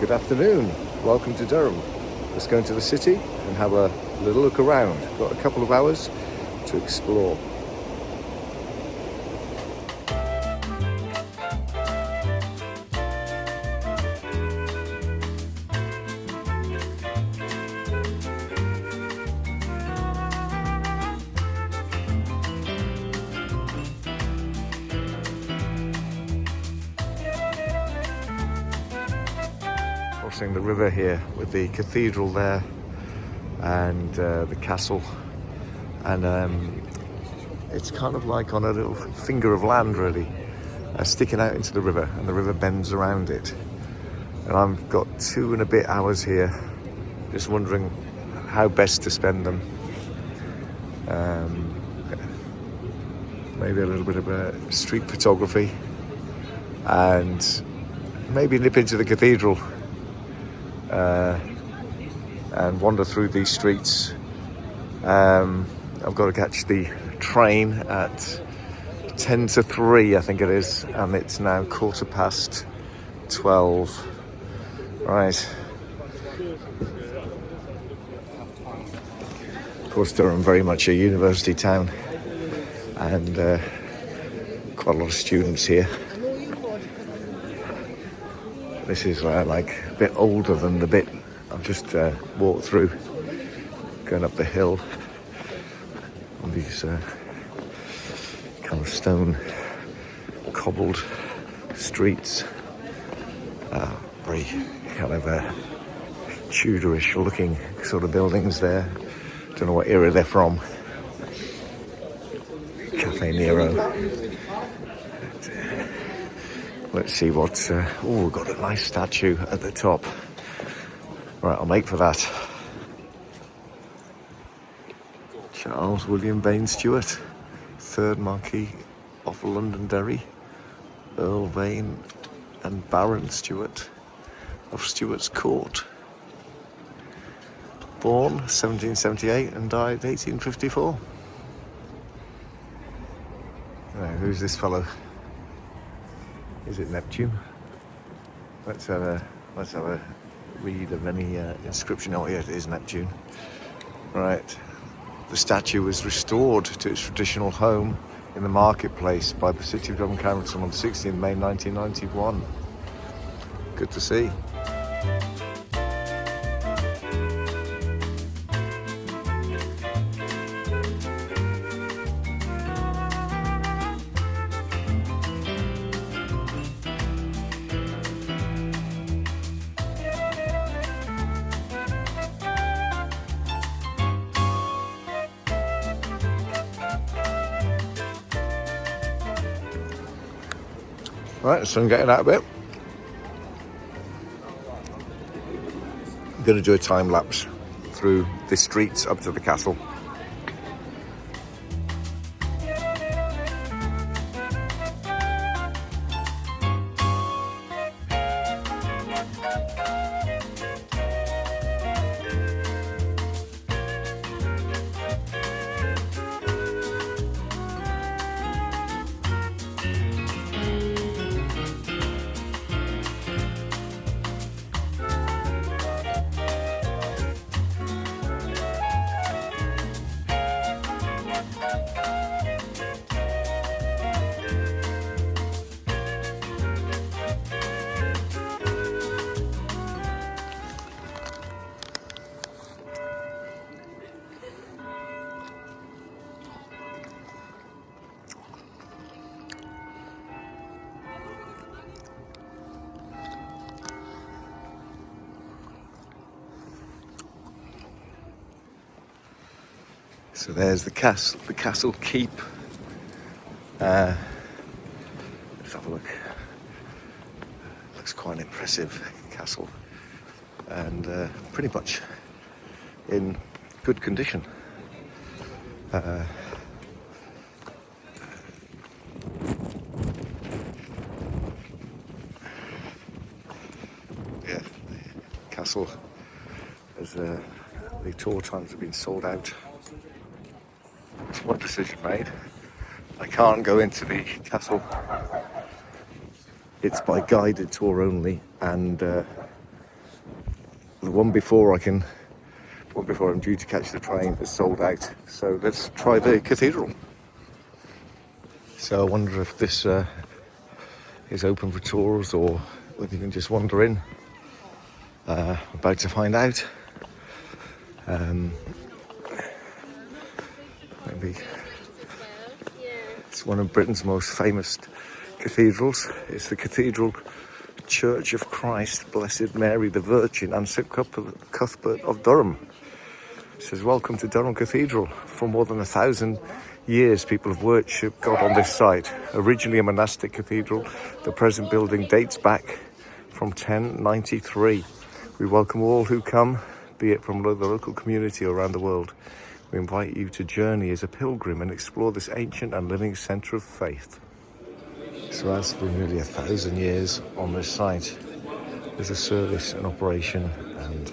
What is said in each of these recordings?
Good afternoon, welcome to Durham. Let's go into the city and have a little look around. Got a couple of hours to explore. Crossing the river here with the cathedral there and the castle, and it's kind of like on a little finger of land really, sticking out into the river, and the river bends around it. And I've got 2 and a bit hours here, just wondering how best to spend them. Maybe a little bit of street photography, and maybe nip into the cathedral and wander through these streets. I've got to catch the train at 10 to 3, I think it is, and it's now 12:15. Right. Of course, Durham very much a university town, and quite a lot of students here. This is like a bit older than the bit I've just walked through, going up the hill on these kind of stone cobbled streets. Very kind of Tudorish looking sort of buildings there. Don't know what era they're from. Cafe Nero. Let's see what... we've got a nice statue at the top. Right, I'll make for that. Charles William Vane Stewart, 3rd Marquis of Londonderry, Earl Vane and Baron Stewart of Stewart's Court. Born 1778 and died 1854. Now, who's this fellow? Is it Neptune? Let's have a read of any inscription. Oh, yeah, it is Neptune. Right. The statue was restored to its traditional home in the marketplace by the City of Durham Council on 16th May 1991. Good to see. Right, so I'm getting out a bit. I'm going to do a time lapse through the streets up to the castle. So there's the castle keep. Let's have a look. Looks quite an impressive castle, and pretty much in good condition. Yeah, the castle, as the tour times have been sold out. One decision made. I can't go into the castle. It's by guided tour only, and the one before I'm due to catch the train is sold out. So let's try the cathedral. So I wonder if this is open for tours or whether you can just wander in. About to find out. Maybe it's one of Britain's most famous cathedrals. It's the Cathedral Church of Christ, Blessed Mary the Virgin, and St Cuthbert of Durham. It says, welcome to Durham Cathedral. For more than 1,000 years, people have worshipped God on this site. Originally a monastic cathedral, the present building dates back from 1093. We welcome all who come, be it from the local community or around the world. We invite you to journey as a pilgrim and explore this ancient and living centre of faith. So that's been nearly 1,000 years on this site. There's a service in operation, and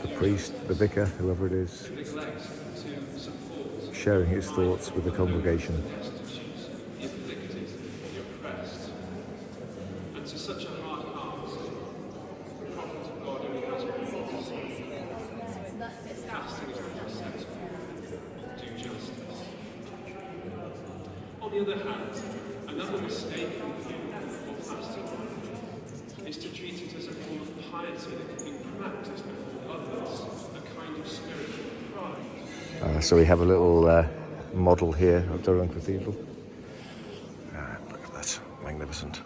the priest, the vicar, whoever it is, sharing his thoughts with the congregation. On the other hand, another mistaken view of fasting is to treat it as a form of piety that can be practiced before others, a kind of spiritual pride. So we have a little model here of Durham Cathedral. Look at that, magnificent.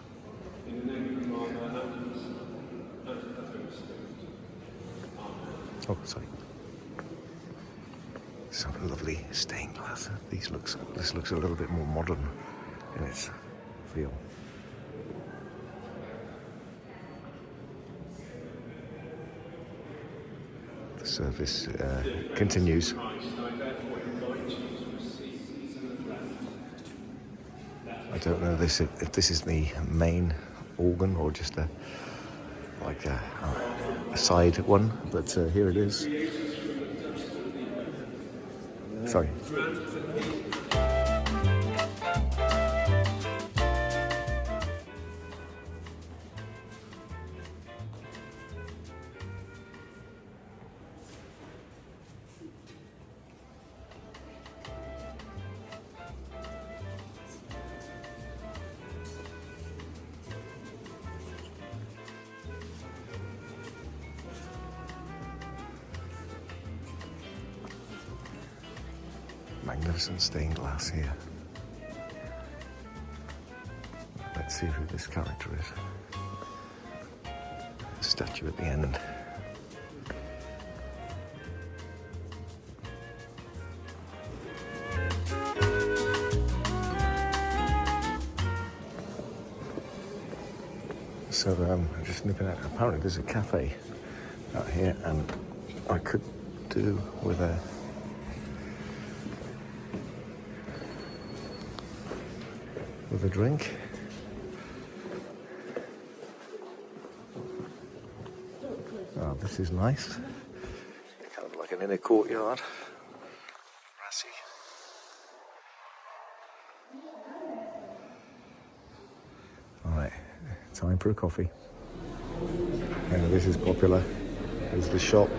Oh, sorry. Some lovely stained glass. This looks a little bit more modern in its feel. The service continues. I don't know if this is the main organ or just a side one, but here it is. Sorry. Magnificent stained glass here. Let's see who this character is. Statue at the end. So I'm just nipping out. Apparently there's a cafe out here, and I could do with a drink. Oh, this is nice. Kind of like an inner courtyard. Grassy. Alright, time for a coffee. And this is popular. There's the shop.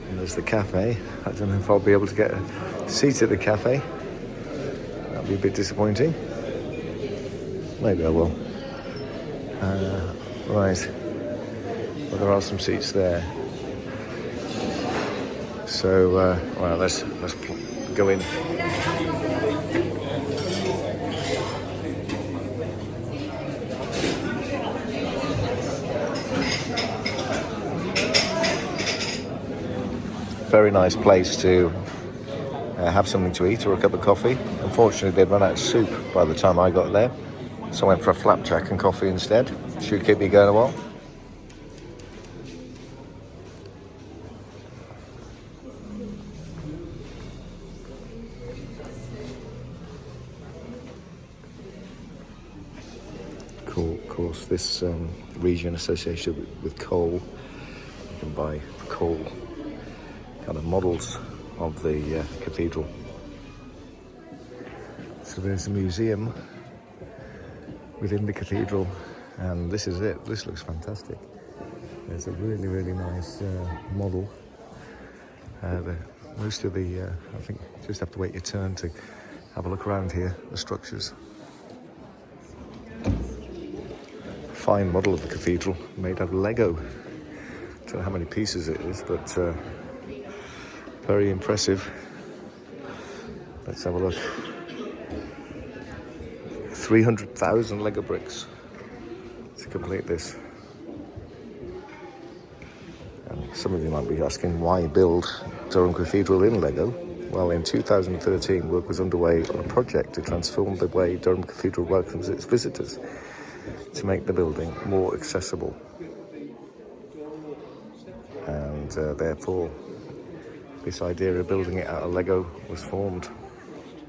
And there's the cafe. I don't know if I'll be able to get a seat at the cafe. That'll be a bit disappointing. Maybe I will. Right. Well, there are some seats there. So, well, let's go in. Very nice place to have something to eat or a cup of coffee. Unfortunately, they'd run out of soup by the time I got there, so I went for a flapjack and coffee instead. Should keep me going a while. Cool. Of course, this region associated with coal, you can buy coal kind of models of the cathedral. So there's a museum within the cathedral, and this is it. This looks fantastic. There's a really, really nice model. Most of the, I think you just have to wait your turn to have a look around here, the structures. Fine model of the cathedral, made out of Lego. Don't know how many pieces it is, but very impressive. Let's have a look. 300,000 Lego bricks to complete this. And some of you might be asking, why build Durham Cathedral in Lego? Well, in 2013, work was underway on a project to transform the way Durham Cathedral welcomes its visitors, to make the building more accessible. And therefore, this idea of building it out of Lego was formed.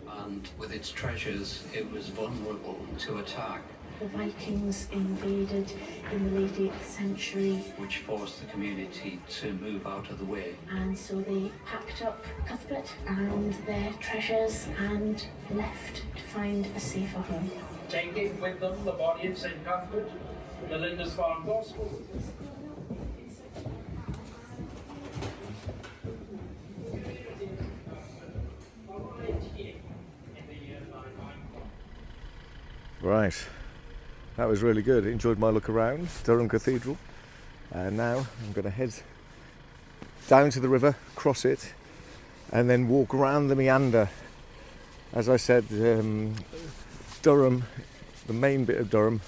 And with its treasures, it was vulnerable to attack. The Vikings invaded in the late 8th century, Which forced the community to move out of the way. and so they packed up Cuthbert and their treasures and left to find a safer home. Taking with them the body of St. Cuthbert, the Lindisfarne Gospel. Right, that was really good. Enjoyed my look around Durham Cathedral. And now I'm going to head down to the river, cross it, and then walk around the meander. As I said, Durham, the main bit of Durham,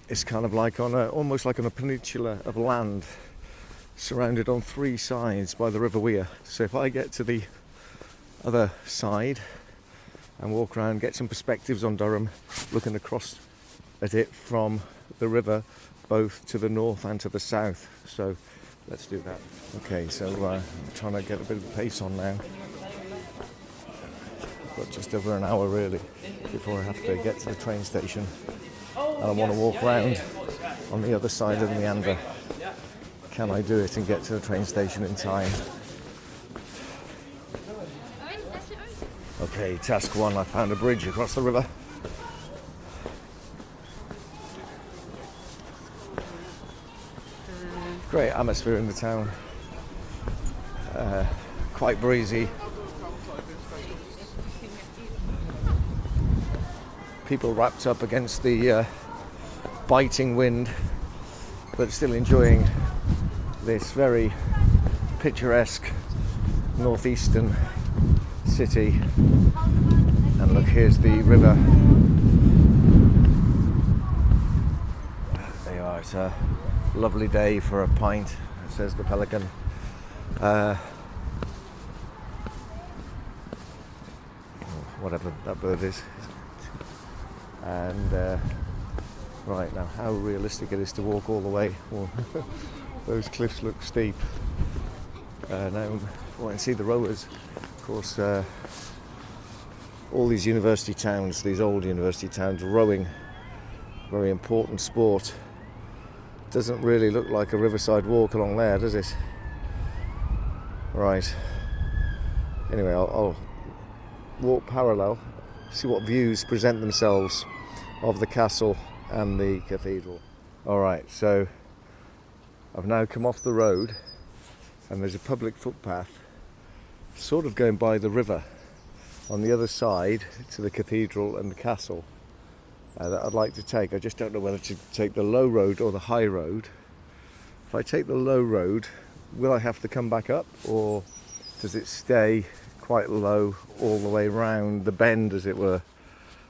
is kind of like on almost like on a peninsula of land, surrounded on three sides by the River Wear. So if I get to the other side and walk around, get some perspectives on Durham, looking across at it from the river, both to the north and to the south. So let's do that. Okay, so I'm trying to get a bit of pace on now. Got just over an hour really before I have to get to the train station, and I want to walk around on the other side of the meander. Can I do it and get to the train station in time? Okay, task one, I found a bridge across the river. Great atmosphere in the town. Quite breezy. People wrapped up against the biting wind, but still enjoying this very picturesque northeastern city. And look, here's the river. There you are. It's a lovely day for a pint, says the Pelican. Whatever that bird is. And right, now how realistic it is to walk all the way. Well, those cliffs look steep. Now I can see the rowers. Of course, all these university towns, these old university towns, rowing, very important sport. Doesn't really look like a riverside walk along there, does it? Right. Anyway, I'll walk parallel, see what views present themselves of the castle and the cathedral. Alright, so I've now come off the road and there's a public footpath sort of going by the river on the other side to the cathedral and the castle that I'd like to take. I just don't know whether to take the low road or the high road. If I take the low road, will I have to come back up, or does it stay quite low all the way round the bend, as it were?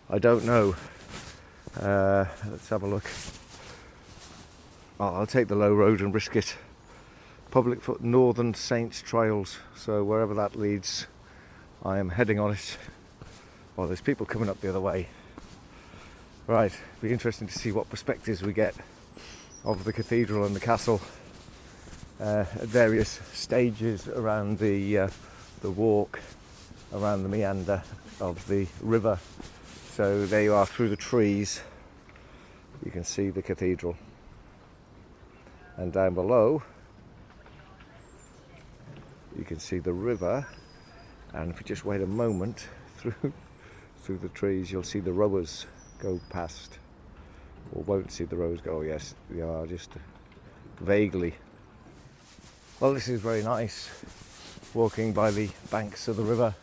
I don't know. Let's have a look. I'll take the low road and risk it. Public foot Northern Saints Trails, so wherever that leads, I am heading on it. Well, there's people coming up the other way. Right, be interesting to see what perspectives we get of the cathedral and the castle at various stages around the walk around the meander of the river. So there you are, through the trees you can see the cathedral, and down below you can see the river, and if you just wait a moment, through the trees you'll see the rowers go past, or won't see the roads go. Oh yes, we are, just vaguely. Well, this is very nice, walking by the banks of the river,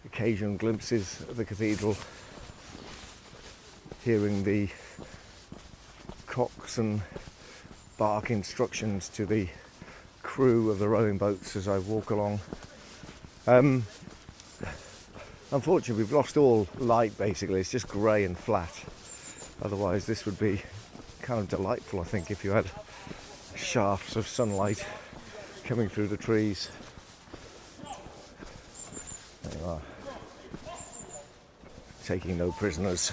occasional glimpses of the cathedral, hearing the cocks and bark instructions to the crew of the rowing boats as I walk along. Unfortunately, we've lost all light basically, it's just grey and flat. Otherwise this would be kind of delightful, I think, if you had shafts of sunlight coming through the trees. There you are. Taking no prisoners.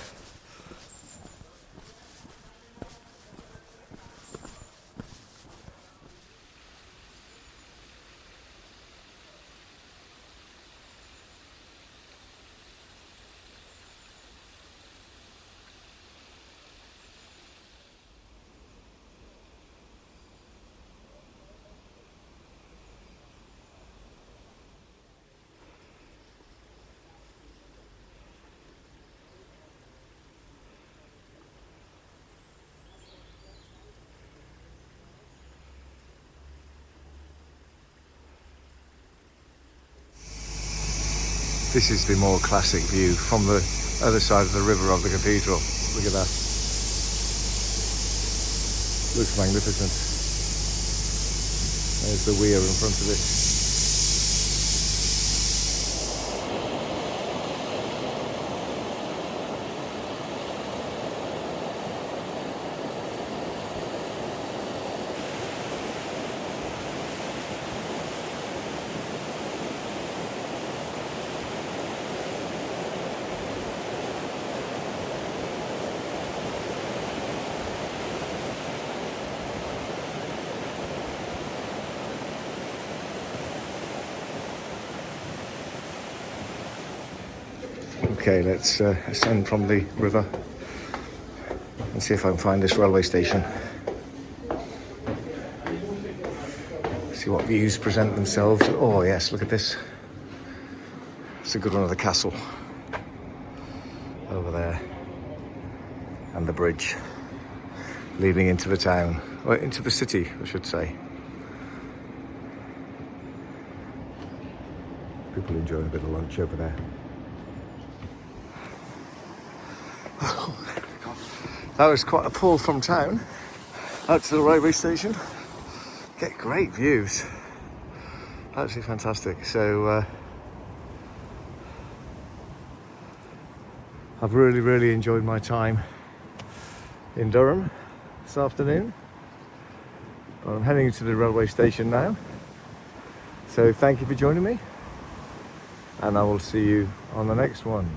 This is the more classic view from the other side of the river of the cathedral. Look at that. Looks magnificent. There's the weir in front of it. Okay, let's ascend from the river and see if I can find this railway station. See what views present themselves. Oh yes, look at this. It's a good one of the castle over there, and the bridge leading into the town, or into the city, I should say. People enjoying a bit of lunch over there. That was quite a pull from town out to the railway station. Get great views, absolutely fantastic. So I've really enjoyed my time in Durham this afternoon. But I'm heading to the railway station now, so thank you for joining me, and I will see you on the next one.